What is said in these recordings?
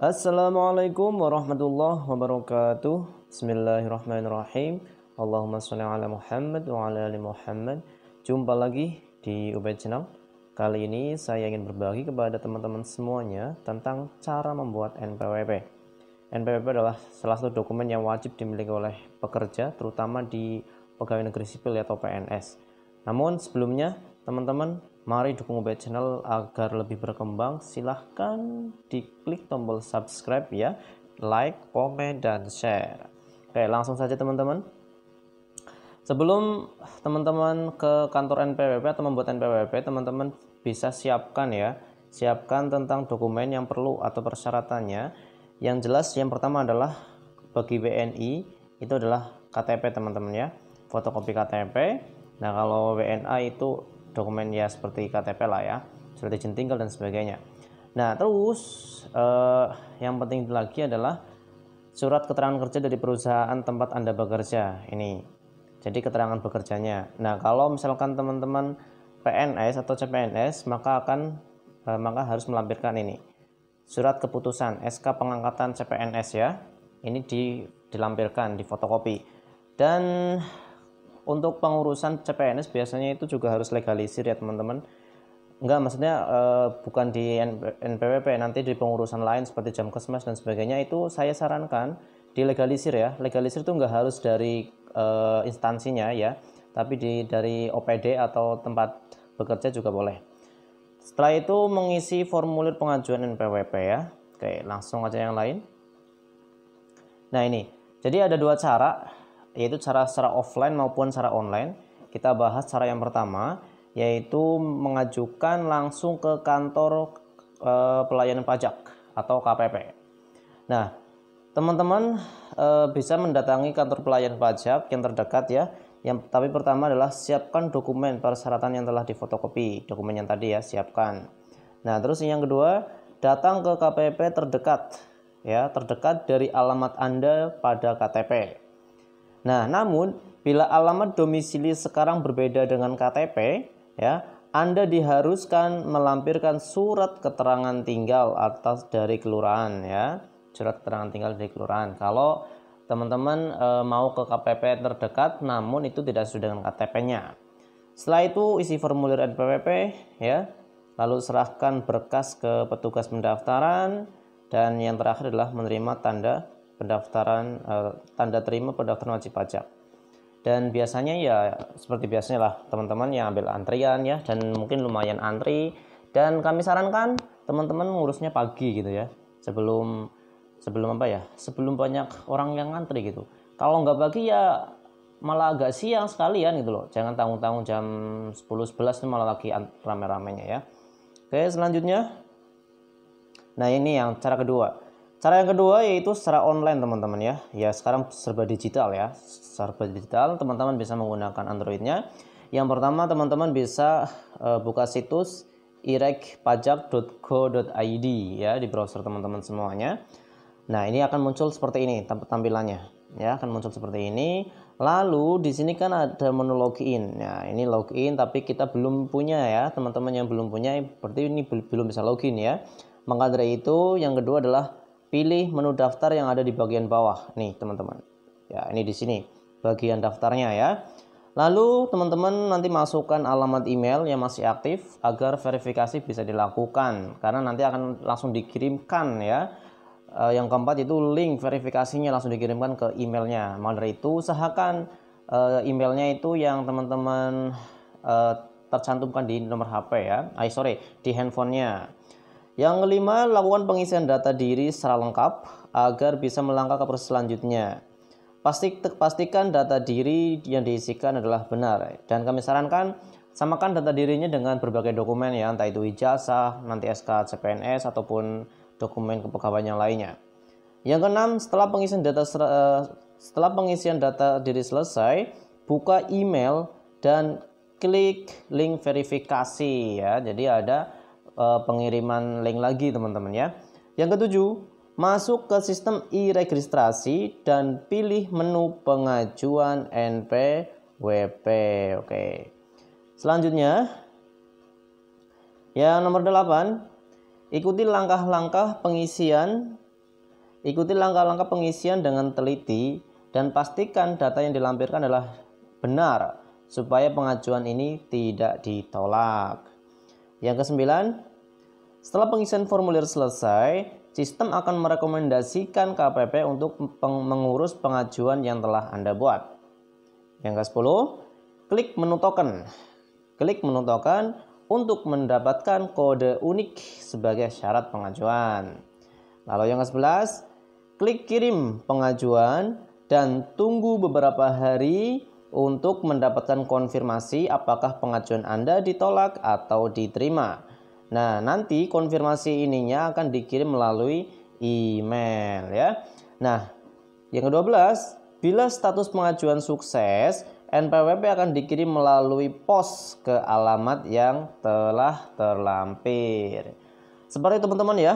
Assalamualaikum warahmatullahi wabarakatuh. Bismillahirrahmanirrahim. Allahumma sholli ala Muhammad wa ala ali Muhammad. Jumpa lagi di Ubed Channel. Kali ini saya ingin berbagi kepada teman-teman semuanya tentang cara membuat NPWP. NPWP adalah salah satu dokumen yang wajib dimiliki oleh pekerja, terutama di pegawai negeri sipil atau PNS. Namun sebelumnya, teman-teman, mari dukung Ubed Channel agar lebih berkembang. Silahkan diklik tombol subscribe ya, like, komen, dan share. Oke, langsung saja teman-teman. Sebelum teman-teman ke kantor NPWP atau membuat NPWP, teman-teman bisa siapkan tentang dokumen yang perlu atau persyaratannya. Yang jelas yang pertama adalah bagi WNI itu adalah KTP teman-teman ya, fotokopi KTP. Nah kalau WNA itu dokumen ya seperti KTP lah ya, surat izin tinggal dan sebagainya. Nah terus yang penting lagi adalah surat keterangan kerja dari perusahaan tempat Anda bekerja ini. Jadi keterangan bekerjanya. Nah kalau misalkan teman-teman PNS atau CPNS maka harus melampirkan ini surat keputusan SK pengangkatan CPNS ya. Ini dilampirkan di fotokopi. Dan untuk pengurusan CPNS biasanya itu juga harus legalisir ya teman-teman. Enggak, maksudnya bukan di NPWP, nanti di pengurusan lain seperti Jamkesmas dan sebagainya itu saya sarankan dilegalisir ya. Legalisir itu enggak harus dari instansinya ya, tapi dari OPD atau tempat bekerja juga boleh. Setelah itu mengisi formulir pengajuan NPWP ya. Oke, langsung aja yang lain. Nah ini, jadi ada dua cara, yaitu cara secara offline maupun secara online. Kita bahas cara yang pertama, yaitu mengajukan langsung ke kantor pelayanan pajak atau KPP. Nah, teman-teman bisa mendatangi kantor pelayanan pajak yang terdekat ya. Tapi pertama adalah siapkan dokumen persyaratan yang telah difotokopi, dokumen yang tadi ya siapkan. Nah terus yang kedua, datang ke KPP terdekat ya, terdekat dari alamat Anda pada KTP. Nah namun bila alamat domisili sekarang berbeda dengan KTP ya, Anda diharuskan melampirkan surat keterangan tinggal atas dari kelurahan ya, surat keterangan tinggal dari kelurahan. Kalau teman-teman mau ke KPP terdekat namun itu tidak sesuai dengan KTP-nya. Setelah itu isi formulir NPWP ya, lalu serahkan berkas ke petugas pendaftaran, dan yang terakhir adalah menerima tanda pendaftaran, tanda terima pendaftaran wajib pajak. Dan biasanya ya seperti biasanya lah teman-teman yang ambil antrian ya, dan mungkin lumayan antri, dan kami sarankan teman-teman ngurusnya pagi gitu ya, sebelum banyak orang yang ngantri gitu. Kalau nggak pagi ya malah agak siang sekalian gitu loh, jangan tanggung-tanggung jam 10-11 itu malah lagi rame-ramenya ya. Oke, selanjutnya, nah ini yang cara kedua. Cara yang kedua yaitu secara online teman-teman ya sekarang serba digital ya, teman-teman bisa menggunakan Androidnya. Yang pertama teman-teman bisa buka situs irekpajak.go.id ya di browser teman-teman semuanya. Nah, ini akan muncul seperti ini tampilannya ya, akan muncul seperti ini. Lalu di sini kan ada menu login. Nah, ini login tapi kita belum punya ya, teman-teman yang belum punya berarti ini belum bisa login ya. Maka dari itu yang kedua adalah pilih menu daftar yang ada di bagian bawah nih, teman-teman. Ya, ini di sini bagian daftarnya ya. Lalu teman-teman nanti masukkan alamat email yang masih aktif agar verifikasi bisa dilakukan, karena nanti akan langsung dikirimkan ya. Yang keempat itu link verifikasinya langsung dikirimkan ke emailnya. Maka dari itu usahakan emailnya itu yang teman-teman tercantumkan di nomor HP ya, di handphonenya. Yang kelima, lakukan pengisian data diri secara lengkap agar bisa melangkah ke proses selanjutnya. Pastikan data diri yang diisikan adalah benar, dan kami sarankan samakan data dirinya dengan berbagai dokumen ya, entah itu ijazah, nanti SK CPNS ataupun dokumen kepegawaian yang lainnya. Yang keenam, setelah pengisian data diri selesai, buka email dan klik link verifikasi ya. Jadi ada pengiriman link lagi teman-teman ya. Yang ketujuh, masuk ke sistem e-registrasi dan pilih menu pengajuan NPWP. Oke. Selanjutnya, yang nomor 8, ikuti langkah-langkah pengisian Ikuti langkah-langkah pengisian dengan teliti dan pastikan data yang dilampirkan adalah benar supaya pengajuan ini tidak ditolak. Yang kesembilan, setelah pengisian formulir selesai, sistem akan merekomendasikan KPP untuk mengurus pengajuan yang telah Anda buat. Yang ke-10, klik menu token. Klik menu token untuk mendapatkan kode unik sebagai syarat pengajuan. Lalu yang ke-11, klik kirim pengajuan dan tunggu beberapa hari untuk mendapatkan konfirmasi apakah pengajuan Anda ditolak atau diterima. Nah, nanti konfirmasi ininya akan dikirim melalui email ya. Nah, yang ke-12, bila status pengajuan sukses, NPWP akan dikirim melalui pos ke alamat yang telah terlampir. Seperti itu teman-teman ya.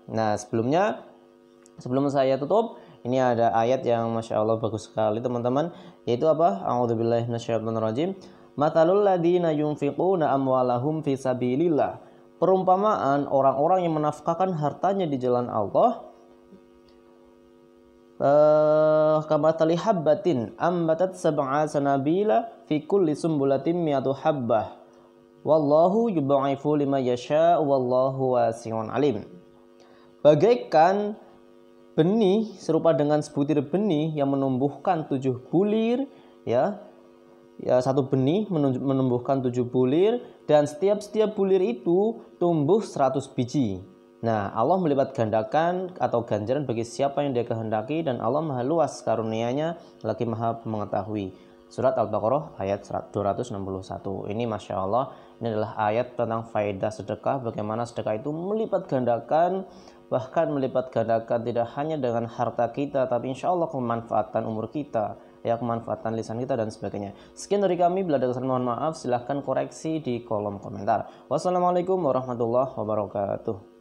Nah, sebelum saya tutup, ini ada ayat yang Masya Allah bagus sekali teman-teman. Yaitu apa? A'udzubillahi minasyaitonirrajim. Matalul ladina yunfiquna amwalahum fi sabilillah. Perumpamaan orang-orang yang menafkahkan hartanya di jalan Allah. Kamathali habbatin ambatat sab'a sanabila fi kulli sumbulatin mi'atu habbah wallahu yudha'ifu liman yasha wallahu wasi'un alim. Bagaikan benih serupa dengan sebutir benih yang menumbuhkan 7 bulir ya. Satu benih menumbuhkan 7 bulir dan setiap bulir itu tumbuh 100 biji. Nah, Allah melipat gandakan atau ganjaran bagi siapa yang Dia kehendaki dan Allah Maha luas karunia-Nya lagi Maha mengetahui. Surat Al-Baqarah ayat 261. Ini Masya Allah, ini adalah ayat tentang faedah sedekah, bagaimana sedekah itu melipat gandakan, bahkan melipat gandakan tidak hanya dengan harta kita, tapi insya Allah kemanfaatan umur kita, ya, kemanfaatan lisan kita dan sebagainya. Sekian dari kami, bila ada kesalahan mohon maaf, silahkan koreksi di kolom komentar. Wassalamualaikum warahmatullahi wabarakatuh.